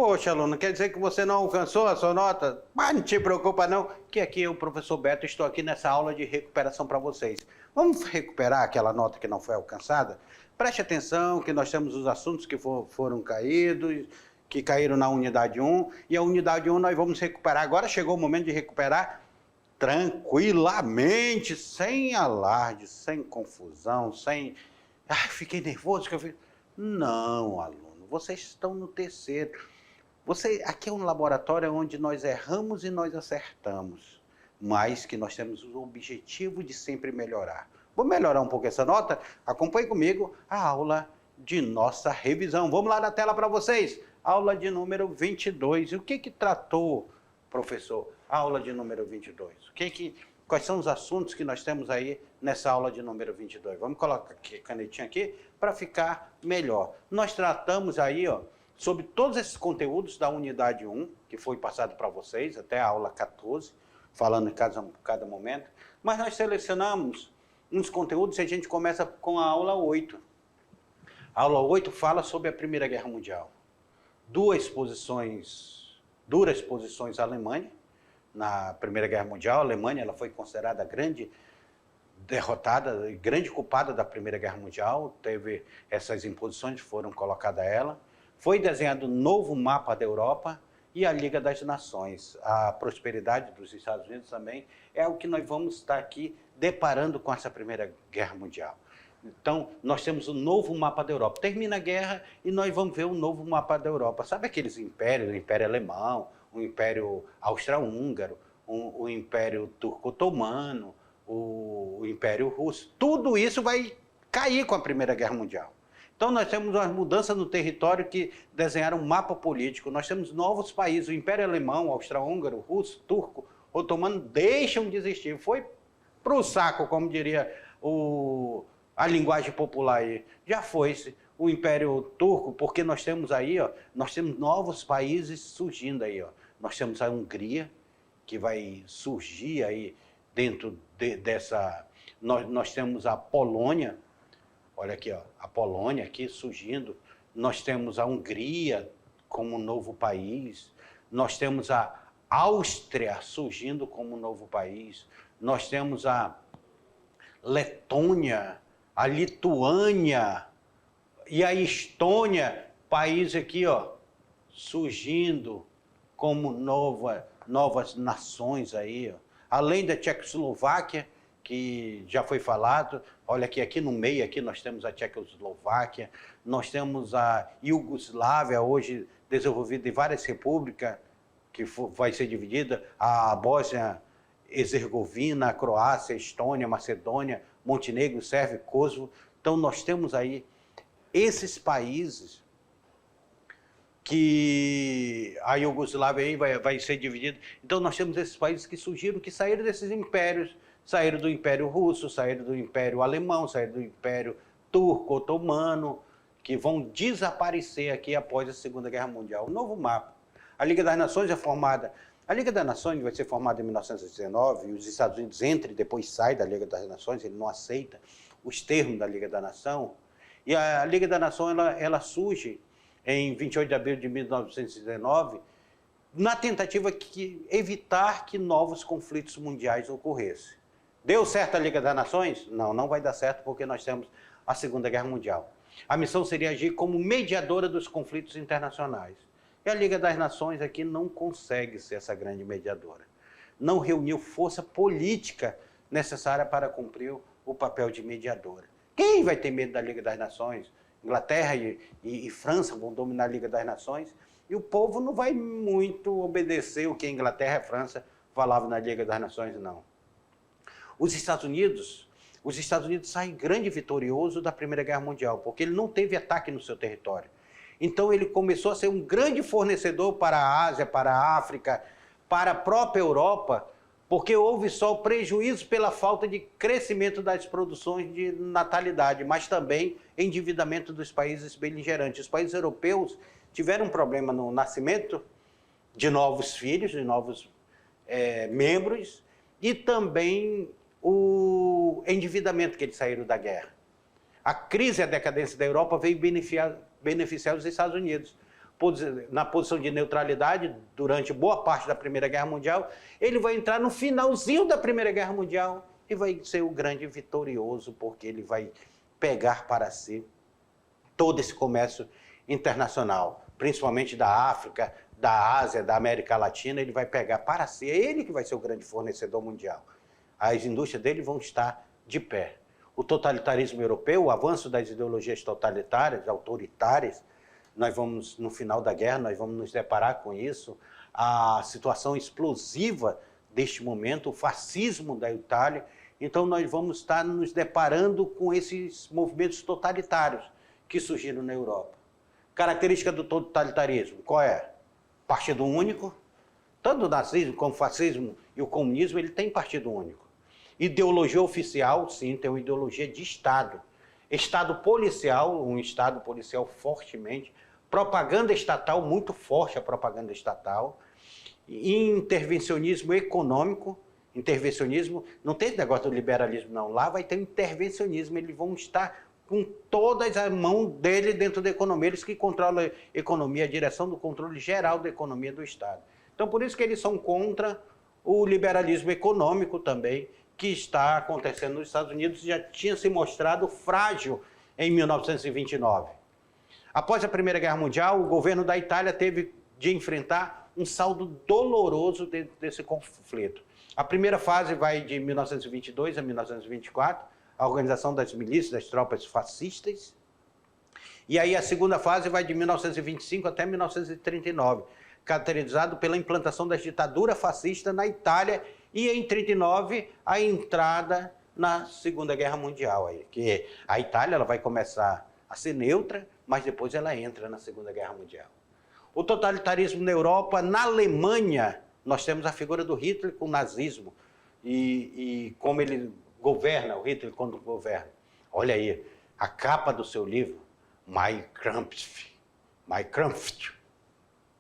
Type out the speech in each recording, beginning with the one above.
Poxa, aluno, quer dizer que você não alcançou a sua nota? Mas não te preocupa não, que aqui eu, professor Beto, estou aqui nessa aula de recuperação para vocês. Vamos recuperar aquela nota que não foi alcançada? Preste atenção que nós temos os assuntos que foram caídos, que caíram na unidade 1, e a unidade 1 nós vamos recuperar. Agora chegou o momento de recuperar tranquilamente, sem alarde, sem confusão, sem... Ai, fiquei nervoso que eu fiz... Não, aluno, vocês estão no terceiro. Aqui é um laboratório onde nós erramos e nós acertamos, mas que nós temos o objetivo de sempre melhorar. Vou melhorar um pouco essa nota? Acompanhe comigo a aula de nossa revisão. Vamos lá na tela para vocês. Aula de número 22. E o que tratou, professor? Aula de número 22. Quais são os assuntos que nós temos aí nessa aula de número 22? Vamos colocar aqui, canetinha aqui para ficar melhor. Nós tratamos aí, ó, sobre todos esses conteúdos da unidade 1, que foi passado para vocês, até a aula 14, falando em cada momento, mas nós selecionamos uns conteúdos e a gente começa com a aula 8. A aula 8 fala sobre a Primeira Guerra Mundial. Duras exposições à Alemanha. Na Primeira Guerra Mundial, a Alemanha ela foi considerada a grande derrotada, grande culpada da Primeira Guerra Mundial. Teve essas imposições que foram colocadas a ela. Foi desenhado um novo mapa da Europa e a Liga das Nações. A prosperidade dos Estados Unidos também é o que nós vamos estar aqui deparando com essa Primeira Guerra Mundial. Então, nós temos um novo mapa da Europa. Termina a guerra e nós vamos ver um novo mapa da Europa. Sabe aqueles impérios, o Império Alemão, o Império Austro-Húngaro, o Império Turco-Otomano, o Império Russo? Tudo isso vai cair com a Primeira Guerra Mundial. Então, nós temos uma mudança no território que desenharam um mapa político. Nós temos novos países. O Império Alemão, Austro-Húngaro, Russo, Turco, Otomano deixam de existir. Foi para o saco, como diria a linguagem popular aí. Já foi-se o Império Turco, porque nós temos aí, ó, nós temos novos países surgindo aí, ó. Nós temos a Hungria, que vai surgir aí dentro dessa... Nós temos a Polônia, olha aqui, ó, a Polônia aqui surgindo. Nós temos a Hungria como um novo país. Nós temos a Áustria surgindo como um novo país. Nós temos a Letônia, a Lituânia e a Estônia, país aqui, ó, surgindo como novas nações aí, ó. Além da Tchecoslováquia, que já foi falado, olha aqui no meio aqui nós temos a Tchecoslováquia, nós temos a Iugoslávia, hoje desenvolvida em várias repúblicas, que vai ser dividida, a Bósnia-Herzegovina, a Croácia, a Estônia, a Macedônia, Montenegro, Sérvia, Kosovo. Então nós temos aí esses países que a Iugoslávia aí vai ser dividida. Então nós temos esses países que surgiram, que saíram desses impérios, saíram do Império Russo, saíram do Império Alemão, saíram do Império Turco, Otomano, que vão desaparecer aqui após a Segunda Guerra Mundial. Um novo mapa. A Liga das Nações é formada... A Liga das Nações vai ser formada em 1919, e os Estados Unidos entra e depois sai da Liga das Nações, ele não aceita os termos da Liga da Nação. E a Liga da Nação ela surge em 28 de abril de 1919, na tentativa de evitar que novos conflitos mundiais ocorressem. Deu certo a Liga das Nações? Não, não vai dar certo porque nós temos a Segunda Guerra Mundial. A missão seria agir como mediadora dos conflitos internacionais. E a Liga das Nações aqui não consegue ser essa grande mediadora. Não reuniu força política necessária para cumprir o papel de mediadora. Quem vai ter medo da Liga das Nações? Inglaterra e França vão dominar a Liga das Nações e o povo não vai muito obedecer o que a Inglaterra e a França falavam na Liga das Nações, não. Os Estados Unidos saem grande vitorioso da Primeira Guerra Mundial, porque ele não teve ataque no seu território. Então ele começou a ser um grande fornecedor para a Ásia, para a África, para a própria Europa, porque houve só prejuízo pela falta de crescimento das produções de natalidade, mas também endividamento dos países beligerantes. Os países europeus tiveram um problema no nascimento de novos filhos, de novos membros, e também o endividamento que eles saíram da guerra. A crise e a decadência da Europa veio beneficiar os Estados Unidos, na posição de neutralidade durante boa parte da Primeira Guerra Mundial, ele vai entrar no finalzinho da Primeira Guerra Mundial e vai ser o grande vitorioso, porque ele vai pegar para si todo esse comércio internacional, principalmente da África, da Ásia, da América Latina, ele vai pegar para si, é ele que vai ser o grande fornecedor mundial. As indústrias dele vão estar de pé. O totalitarismo europeu, o avanço das ideologias totalitárias, autoritárias, nós vamos, no final da guerra, nós vamos nos deparar com isso, a situação explosiva deste momento, o fascismo da Itália, então nós vamos estar nos deparando com esses movimentos totalitários que surgiram na Europa. Característica do totalitarismo, qual é? Partido único. Tanto o nazismo como o fascismo e o comunismo, ele tem partido único. Ideologia oficial, sim, tem uma ideologia de Estado. Estado policial, um Estado policial fortemente. Propaganda estatal, muito forte a propaganda estatal. Intervencionismo econômico. Intervencionismo, não tem esse negócio do liberalismo, não. Lá vai ter intervencionismo, eles vão estar com todas as mãos dele dentro da economia. Eles que controlam a economia, a direção do controle geral da economia do Estado. Então, por isso que eles são contra o liberalismo econômico também, que está acontecendo nos Estados Unidos, já tinha se mostrado frágil em 1929. Após a Primeira Guerra Mundial, o governo da Itália teve de enfrentar um saldo doloroso desse conflito. A primeira fase vai de 1922 a 1924, a organização das milícias, das tropas fascistas. E aí a segunda fase vai de 1925 até 1939, caracterizado pela implantação da ditadura fascista na Itália e, em 1939, a entrada na Segunda Guerra Mundial. Que a Itália ela vai começar a ser neutra, mas depois ela entra na Segunda Guerra Mundial. O totalitarismo na Europa, na Alemanha, nós temos a figura do Hitler com o nazismo e como ele governa, o Hitler quando governa. Olha aí, a capa do seu livro, Mein Kampf,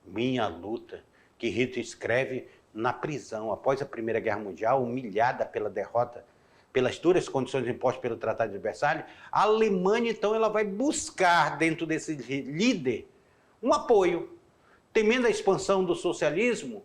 Minha Luta, que Hitler escreve na prisão, após a Primeira Guerra Mundial, humilhada pela derrota, pelas duras condições impostas pelo Tratado de Versalhes. A Alemanha, então, ela vai buscar, dentro desse líder, um apoio. Temendo a expansão do socialismo,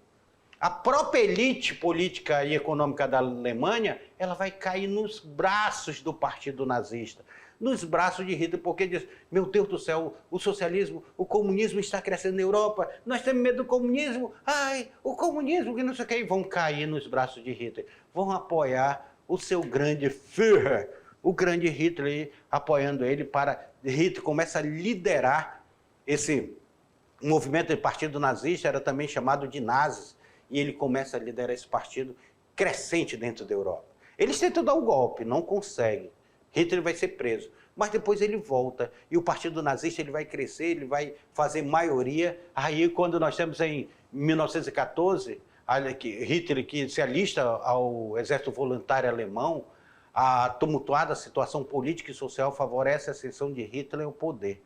a própria elite política e econômica da Alemanha, ela vai cair nos braços do partido nazista, nos braços de Hitler, porque diz, meu Deus do céu, o socialismo, o comunismo está crescendo na Europa, nós temos medo do comunismo, ai, o comunismo, que não sei o que, e vão cair nos braços de Hitler, vão apoiar o seu grande Führer, o grande Hitler, apoiando ele para... Hitler começa a liderar esse movimento do partido nazista, era também chamado de nazis, e ele começa a liderar esse partido crescente dentro da Europa. Eles tentam dar o golpe, não conseguem. Hitler vai ser preso, mas depois ele volta, e o partido nazista ele vai crescer, ele vai fazer maioria. Aí, quando nós temos em 1914, Hitler que se alista ao exército voluntário alemão, a tumultuada situação política e social favorece a ascensão de Hitler ao poder.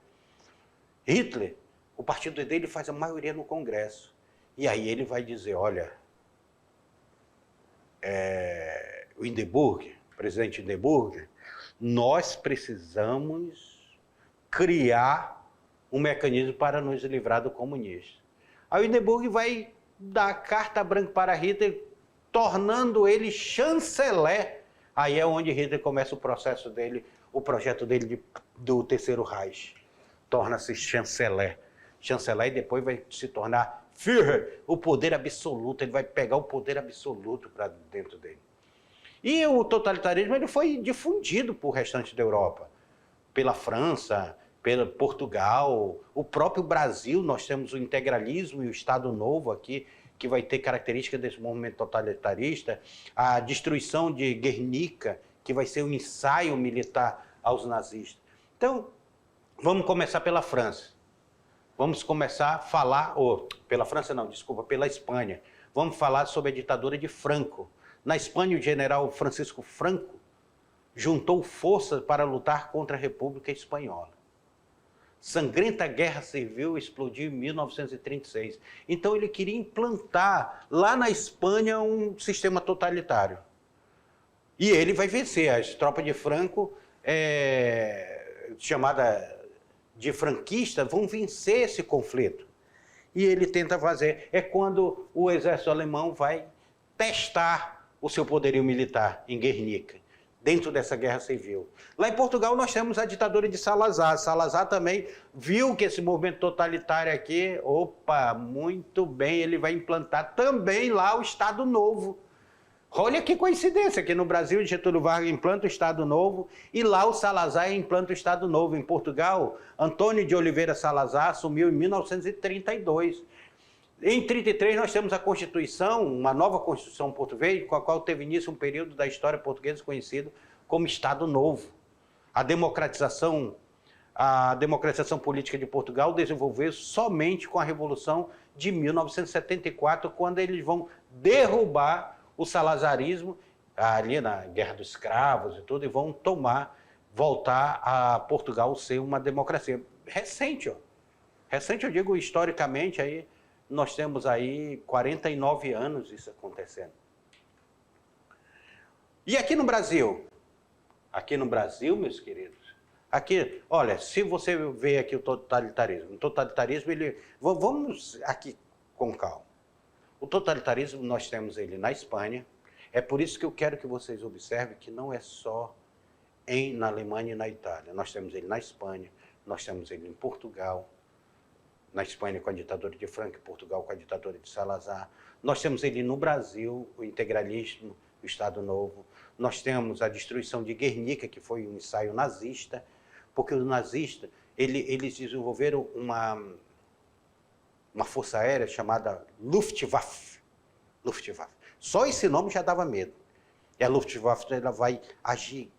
Hitler, o partido dele faz a maioria no Congresso. E aí ele vai dizer, olha, o Hindenburg, o presidente Hindenburg, nós precisamos criar um mecanismo para nos livrar do comunismo. Aí o Hindenburg vai dar carta branca para Hitler, tornando ele chanceler. Aí é onde Hitler começa o processo dele, o projeto dele do Terceiro Reich. Torna-se chanceler. Chanceler e depois vai se tornar Führer, o poder absoluto, ele vai pegar o poder absoluto para dentro dele. E o totalitarismo ele foi difundido por restante da Europa, pela França, pela Portugal, o próprio Brasil, nós temos o integralismo e o Estado Novo aqui, que vai ter característica desse movimento totalitarista, a destruição de Guernica, que vai ser um ensaio militar aos nazistas. Então, vamos começar pela França. Vamos começar a falar, pela França não, desculpa, pela Espanha. Vamos falar sobre a ditadura de Franco. Na Espanha, o general Francisco Franco juntou forças para lutar contra a República Espanhola. Sangrenta guerra civil explodiu em 1936. Então ele queria implantar lá na Espanha um sistema totalitário. E ele vai vencer. As tropas de Franco, chamada de franquista, vão vencer esse conflito. e ele tenta fazer. É quando o exército alemão vai testar o seu poderio militar em Guernica, dentro dessa guerra civil. Lá em Portugal nós temos a ditadura de Salazar. Salazar também viu que esse movimento totalitário aqui, opa, muito bem, ele vai implantar também lá o Estado Novo. Olha que coincidência, aqui no Brasil Getúlio Vargas implanta o Estado Novo e lá o Salazar implanta o Estado Novo. Em Portugal, Antônio de Oliveira Salazar assumiu em 1932. Em 1933 nós temos a Constituição, uma nova Constituição portuguesa, com a qual teve início um período da história portuguesa conhecido como Estado Novo. A democratização política de Portugal desenvolveu somente com a Revolução de 1974, quando eles vão derrubar o salazarismo, ali na Guerra dos Escravos e tudo, e vão voltar a Portugal ser uma democracia. Recente, ó. Recente, eu digo historicamente, aí nós temos aí 49 anos isso acontecendo. E aqui no Brasil? Aqui no Brasil, meus queridos, aqui, olha, se você vê aqui o totalitarismo, ele... Vamos aqui com calma. O totalitarismo nós temos ele na Espanha, é por isso que eu quero que vocês observem que não é só na Alemanha e na Itália. Nós temos ele na Espanha, nós temos ele em Portugal, na Espanha com a ditadura de Franco, em Portugal com a ditadura de Salazar. Nós temos ele no Brasil, o integralismo, o Estado Novo. Nós temos a destruição de Guernica, que foi um ensaio nazista, porque os nazistas, eles desenvolveram uma força aérea chamada Luftwaffe. Luftwaffe. Só esse nome já dava medo. E a Luftwaffe ela vai agir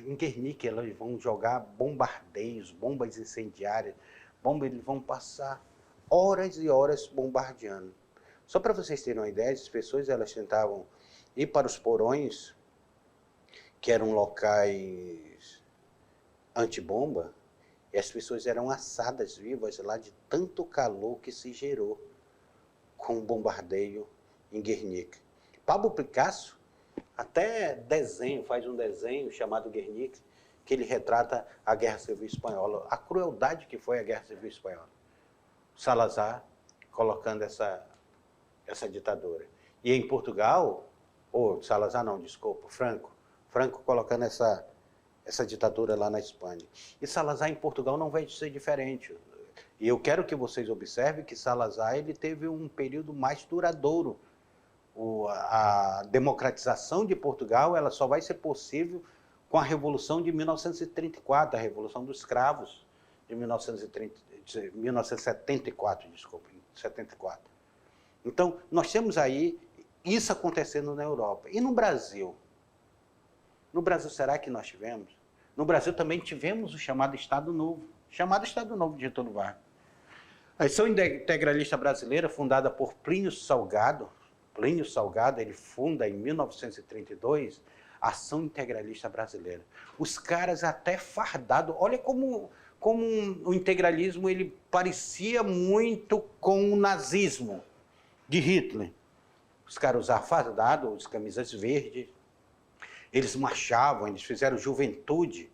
em Guernica, elas vão jogar bombardeios, bombas incendiárias, eles vão passar horas e horas bombardeando. Só para vocês terem uma ideia, as pessoas elas tentavam ir para os porões, que eram locais antibomba, e as pessoas eram assadas vivas lá de tanto calor que se gerou com o bombardeio em Guernica. Pablo Picasso até faz um desenho chamado Guernica, que ele retrata a Guerra Civil Espanhola, a crueldade que foi a Guerra Civil Espanhola. Salazar colocando essa ditadura. E em Portugal, Salazar não, desculpa, Franco colocando essa ditadura lá na Espanha. E Salazar em Portugal não vai ser diferente. E eu quero que vocês observem que Salazar ele teve um período mais duradouro. A democratização de Portugal ela só vai ser possível com a Revolução de 1934, a Revolução dos Escravos de 1974, desculpa, 74. Então, nós temos aí isso acontecendo na Europa. E no Brasil? No Brasil, será que nós tivemos? No Brasil também tivemos o chamado Estado Novo, de Getúlio Vargas. A Ação Integralista Brasileira, fundada por Plínio Salgado, ele funda em 1932 a Ação Integralista Brasileira. Os caras até fardados, olha como o integralismo ele parecia muito com o nazismo de Hitler. Os caras usavam fardado, as camisas verdes, eles marchavam, eles fizeram juventude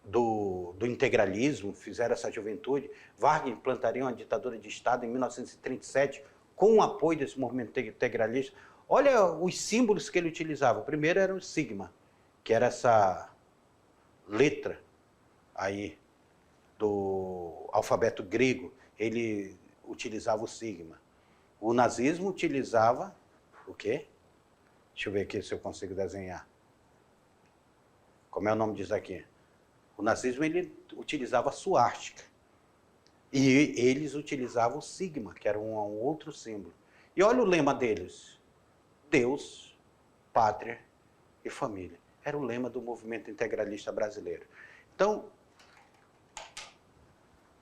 do integralismo, fizeram essa juventude. Vargas implantaria uma ditadura de Estado em 1937, com o apoio desse movimento integralista. Olha os símbolos que ele utilizava. O primeiro era o sigma, que era essa letra aí do alfabeto grego. Ele utilizava o sigma. O nazismo utilizava o quê? Deixa eu ver aqui se eu consigo desenhar. Como é o nome disso aqui? O nazismo ele utilizava a suástica. E eles utilizavam o sigma, que era um outro símbolo. E olha o lema deles. Deus, pátria e família. Era o lema do movimento integralista brasileiro. Então,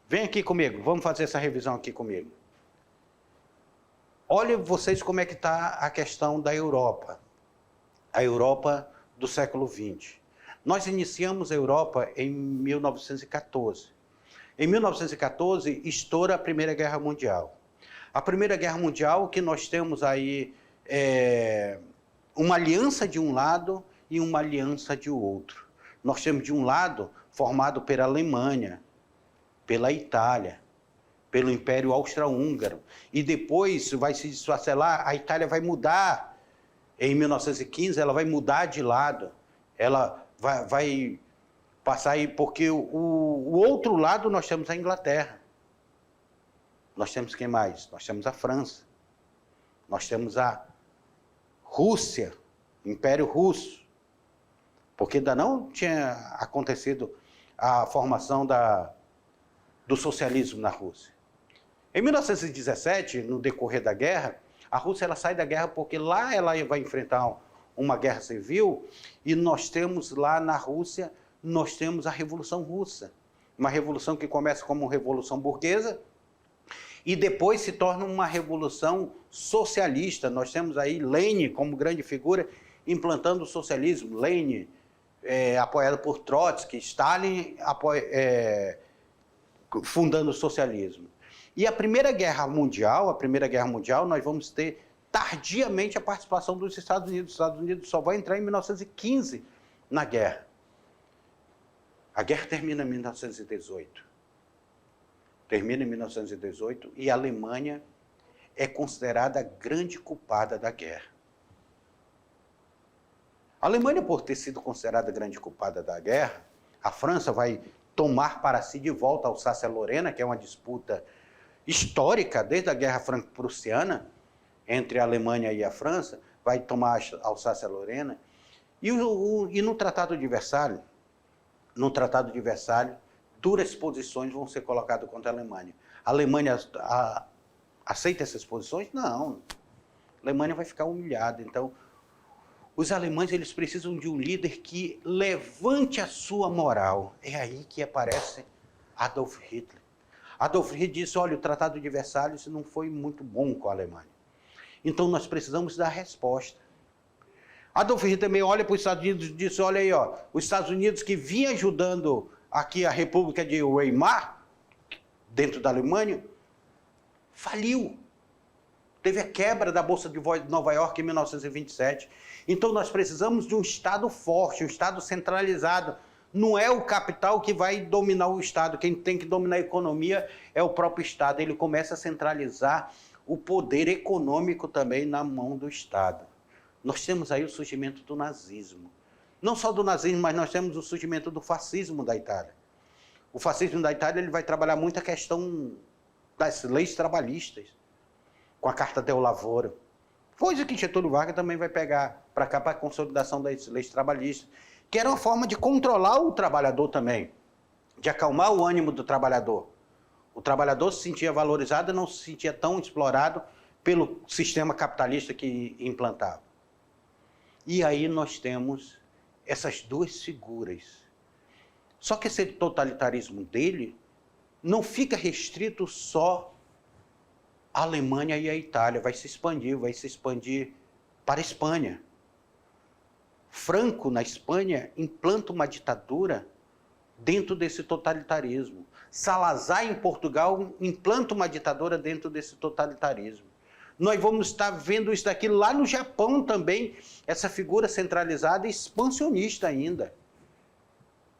vem aqui comigo, vamos fazer essa revisão aqui comigo. Olha vocês como é que está a questão da Europa. A Europa do século XX. Nós iniciamos a Europa em 1914. Em 1914, estoura a Primeira Guerra Mundial. A Primeira Guerra Mundial, que nós temos aí uma aliança de um lado e uma aliança de outro. Nós temos de um lado, formado pela Alemanha, pela Itália, pelo Império Austro-Húngaro. E depois vai se desfacelar, a Itália vai mudar. Em 1915, ela vai mudar de lado. Ela vai passar aí, porque o outro lado nós temos a Inglaterra. Nós temos quem mais? Nós temos a França. Nós temos a Rússia, Império Russo. Porque ainda não tinha acontecido a formação do socialismo na Rússia. Em 1917, no decorrer da guerra, a Rússia ela sai da guerra porque lá ela vai enfrentar uma guerra civil e nós temos lá na Rússia, nós temos a Revolução Russa. Uma revolução que começa como uma revolução burguesa e depois se torna uma revolução socialista. Nós temos aí Lenin como grande figura implantando o socialismo. Lenin, apoiado por Trotsky, Stalin fundando o socialismo. E a Primeira Guerra Mundial, nós vamos ter tardiamente a participação dos Estados Unidos. Os Estados Unidos só vai entrar em 1915 na guerra. A guerra termina em 1918. Termina em 1918 e a Alemanha é considerada a grande culpada da guerra. A Alemanha, por ter sido considerada a grande culpada da guerra, a França vai tomar para si de volta a Alsácia-Lorena, que é uma disputa histórica desde a Guerra Franco-Prussiana, entre a Alemanha e a França, vai tomar a Alsácia-Lorena. E no Tratado de Versalhes, duras posições vão ser colocadas contra a Alemanha. A Alemanha aceita essas posições? Não. A Alemanha vai ficar humilhada. Então, os alemães eles precisam de um líder que levante a sua moral. É aí que aparece Adolf Hitler. Adolf Hitler disse, olha, o Tratado de Versalhes não foi muito bom com a Alemanha. Então nós precisamos dar resposta. Adolf Hitler também olha para os Estados Unidos e disse, olha aí, ó, os Estados Unidos que vinha ajudando aqui a República de Weimar, dentro da Alemanha, faliu. Teve a quebra da Bolsa de Nova York em 1927. Então nós precisamos de um Estado forte, um Estado centralizado. Não é o capital que vai dominar o Estado. Quem tem que dominar a economia é o próprio Estado. Ele começa a centralizar o poder econômico também na mão do Estado. Nós temos aí o surgimento do nazismo. Não só do nazismo, mas nós temos o surgimento do fascismo da Itália. O fascismo da Itália ele vai trabalhar muito a questão das leis trabalhistas, com a Carta del Lavoro. Coisa que Getúlio Vargas também vai pegar para cá, para a consolidação das leis trabalhistas, que era uma forma de controlar o trabalhador também, de acalmar o ânimo do trabalhador. O trabalhador se sentia valorizado e não se sentia tão explorado pelo sistema capitalista que implantava. E aí nós temos essas duas figuras. Só que esse totalitarismo dele não fica restrito só à Alemanha e à Itália, vai se expandir para a Espanha. Franco, na Espanha, implanta uma ditadura dentro desse totalitarismo. Salazar, em Portugal, implanta uma ditadura dentro desse totalitarismo. Nós vamos estar vendo isso daqui lá no Japão também, essa figura centralizada e expansionista ainda,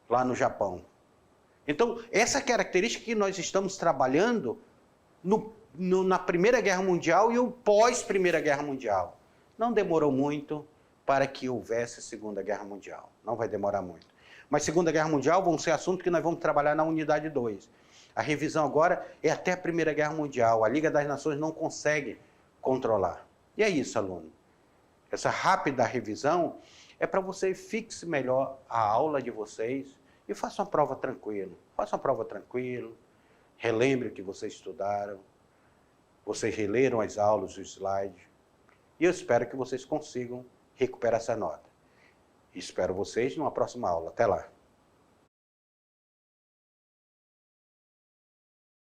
lá no Japão. Então, essa característica que nós estamos trabalhando na Primeira Guerra Mundial e o pós-Primeira Guerra Mundial. Não demorou muito para que houvesse a Segunda Guerra Mundial. Não vai demorar muito. Mas Segunda Guerra Mundial vão ser assuntos que nós vamos trabalhar na unidade 2. A revisão agora é até a Primeira Guerra Mundial. A Liga das Nações não consegue controlar. E é isso, aluno. Essa rápida revisão é para você fixe melhor a aula de vocês e faça uma prova tranquila. Faça uma prova tranquila, relembre o que vocês estudaram, vocês releram as aulas, os slides, e eu espero que vocês consigam recuperar essa nota. Espero vocês numa próxima aula. Até lá!